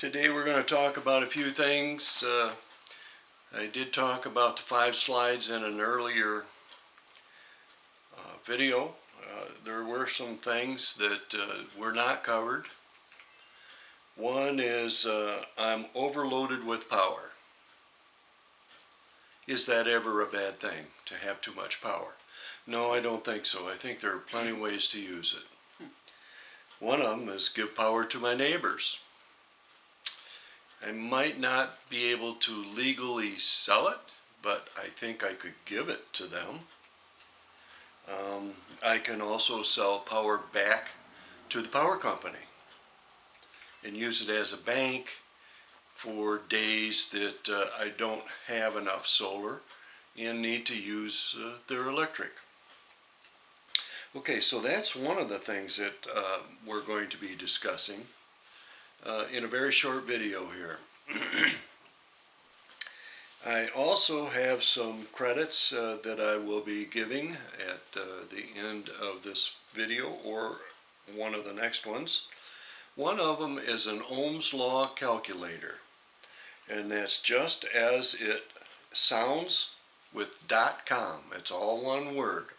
Today we're going to talk about a few things. I did talk about the 5 slides in an earlier video. There were some things that were not covered. One is I'm overloaded with power. Is that ever a bad thing, to have too much power? No, I don't think so. I think there are plenty of ways to use it. One of them is give power to my neighbors. I might not be able to legally sell it, but I think I could give it to them. I can also sell power back to the power company and use it as a bank for days that I don't have enough solar and need to use their electric. Okay, so that's one of the things that we're going to be discussing in a very short video here. I also have some credits that I will be giving at the end of this video or one of the next ones. One of them is an Ohm's Law calculator, and that's just as it sounds with .com. It's all one word,